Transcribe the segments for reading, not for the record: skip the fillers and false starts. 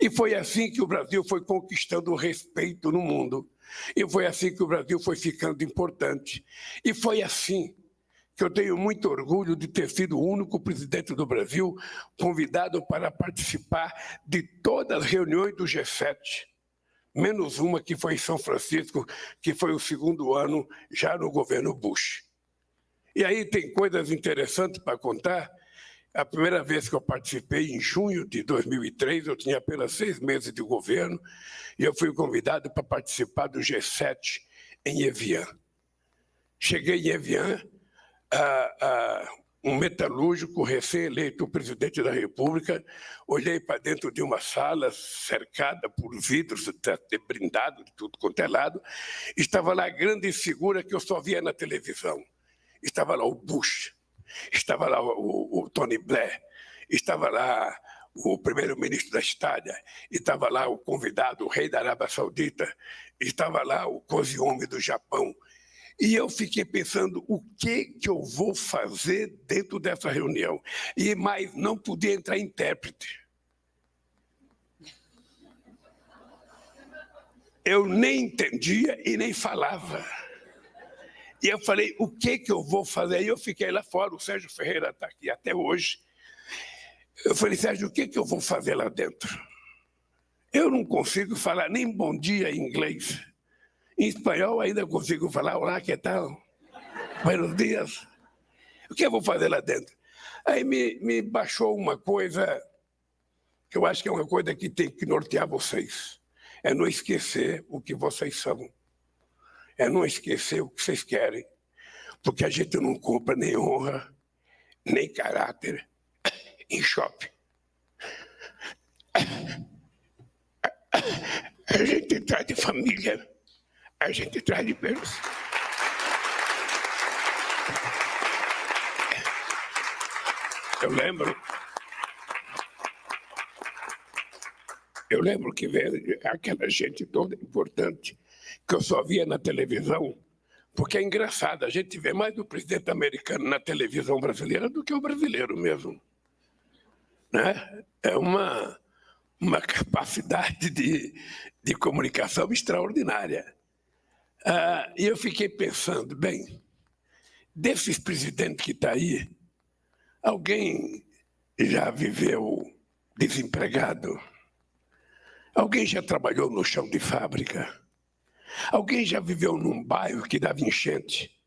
E foi assim que o Brasil foi conquistando o respeito no mundo. E foi assim que o Brasil foi ficando importante. E foi assim que eu tenho muito orgulho de ter sido o único presidente do Brasil convidado para participar de todas as reuniões do G7, menos uma que foi em São Francisco, que foi o segundo ano já no governo Bush. E aí tem coisas interessantes para contar. A primeira vez que eu participei, em junho de 2003, eu tinha apenas 6 meses de governo, e eu fui convidado para participar do G7 em Evian. Cheguei em Evian, um metalúrgico recém-eleito presidente da República, olhei para dentro de uma sala cercada por vidros, blindado de tudo quanto é lado, estava lá a grande figura que eu só via na televisão. Estava lá o Bush, estava lá o Tony Blair, estava lá o primeiro-ministro da Itália, estava lá o convidado, o rei da Arábia Saudita, estava lá o Koizumi do Japão. E eu fiquei pensando, o que eu vou fazer dentro dessa reunião? Mas não podia entrar intérprete. Eu nem entendia e nem falava. E eu falei, o que eu vou fazer? Aí eu fiquei lá fora, o Sérgio Ferreira está aqui até hoje. Eu falei, Sérgio, o que eu vou fazer lá dentro? Eu não consigo falar nem bom dia em inglês. Em espanhol ainda consigo falar, olá, que tal? Buenos dias. O que eu vou fazer lá dentro? Aí me baixou uma coisa, que eu acho que é uma coisa que tem que nortear vocês. É não esquecer o que vocês são. É não esquecer o que vocês querem. Porque a gente não compra nem honra, nem caráter em shopping. A gente traz de família. A gente traz de berço. Eu lembro que veio aquela gente toda importante que eu só via na televisão, porque é engraçado, a gente vê mais o presidente americano na televisão brasileira do que o brasileiro mesmo. Né? É uma capacidade de comunicação extraordinária. E eu fiquei pensando, bem, desses presidentes que estão aí, alguém já viveu desempregado? Alguém já trabalhou no chão de fábrica? Alguém já viveu num bairro que dava enchente?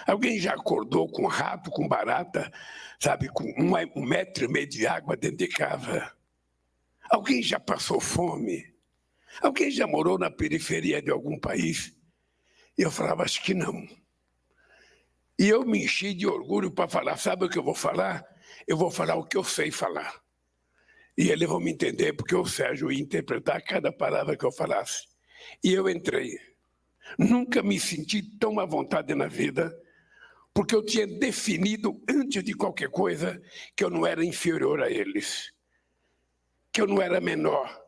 Alguém já acordou com rato, com barata, sabe, com 1,5 metro de água dentro de casa? Alguém já passou fome? Alguém já morou na periferia de algum país? E eu falava, acho que não. E eu me enchi de orgulho para falar, sabe o que eu vou falar? Eu vou falar o que eu sei falar. E eles vão me entender, porque o Sérgio ia interpretar cada palavra que eu falasse. E eu entrei. Nunca me senti tão à vontade na vida, porque eu tinha definido, antes de qualquer coisa, que eu não era inferior a eles, que eu não era menor,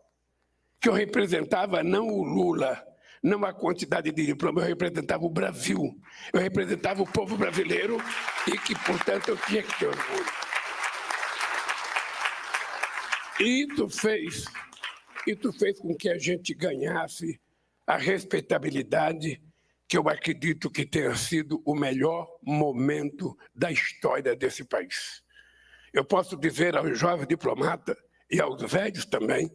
que eu representava não o Lula, não a quantidade de diploma, eu representava o Brasil, eu representava o povo brasileiro e que, portanto, eu tinha que ter orgulho. E isso fez com que a gente ganhasse a respeitabilidade que eu acredito que tenha sido o melhor momento da história desse país. Eu posso dizer aos jovens diplomatas e aos velhos também,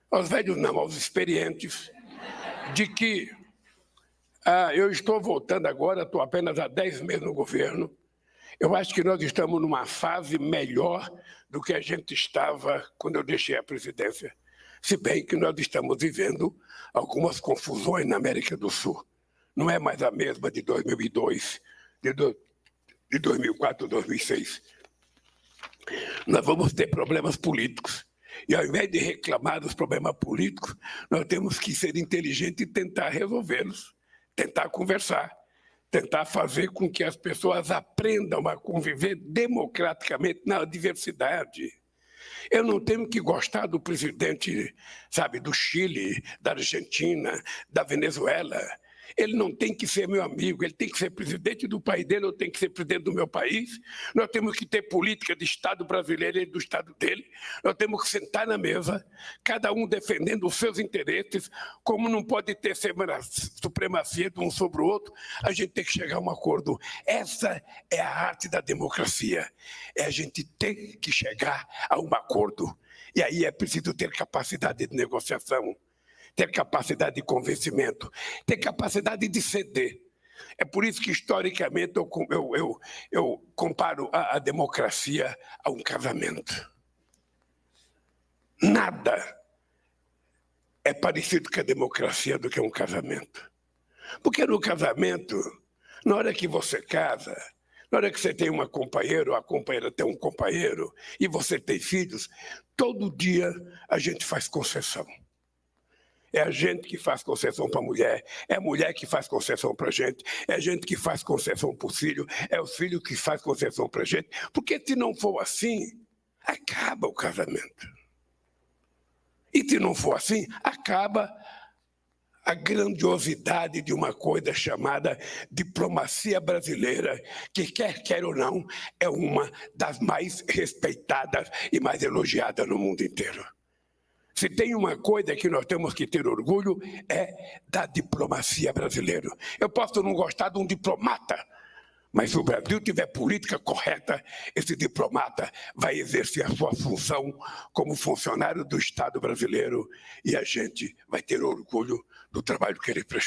aos velhos não, aos experientes, de que eu estou voltando agora, estou apenas há 10 meses no governo. Eu acho que nós estamos numa fase melhor do que a gente estava quando eu deixei a presidência. Se bem que nós estamos vivendo algumas confusões na América do Sul. Não é mais a mesma de 2002, de 2004, 2006. Nós vamos ter problemas políticos. E ao invés de reclamar dos problemas políticos, nós temos que ser inteligentes e tentar resolvê-los, tentar conversar, tentar fazer com que as pessoas aprendam a conviver democraticamente na diversidade. Eu não tenho que gostar do presidente, sabe, do Chile, da Argentina, da Venezuela. Ele não tem que ser meu amigo, ele tem que ser presidente do país dele, eu tenho que ser presidente do meu país. Nós temos que ter política de Estado brasileiro e do Estado dele. Nós temos que sentar na mesa, cada um defendendo os seus interesses, como não pode ter supremacia de um sobre o outro, a gente tem que chegar a um acordo. Essa é a arte da democracia, é a gente ter que chegar a um acordo. E aí é preciso ter capacidade de negociação, ter capacidade de convencimento, ter capacidade de ceder. É por isso que, historicamente, eu comparo a democracia a um casamento. Nada é parecido com a democracia do que um casamento. Porque no casamento, na hora que você casa, na hora que você tem uma companheira, ou a companheira tem um companheiro, e você tem filhos, todo dia a gente faz concessão. É a gente que faz concessão para a mulher, é a mulher que faz concessão para a gente que faz concessão para o filho, é o filho que faz concessão para a gente, porque se não for assim, acaba o casamento. E se não for assim, acaba a grandiosidade de uma coisa chamada diplomacia brasileira, que quer ou não, é uma das mais respeitadas e mais elogiadas no mundo inteiro. Se tem uma coisa que nós temos que ter orgulho, é da diplomacia brasileira. Eu posso não gostar de um diplomata, mas se o Brasil tiver política correta, esse diplomata vai exercer a sua função como funcionário do Estado brasileiro e a gente vai ter orgulho do trabalho que ele prestou.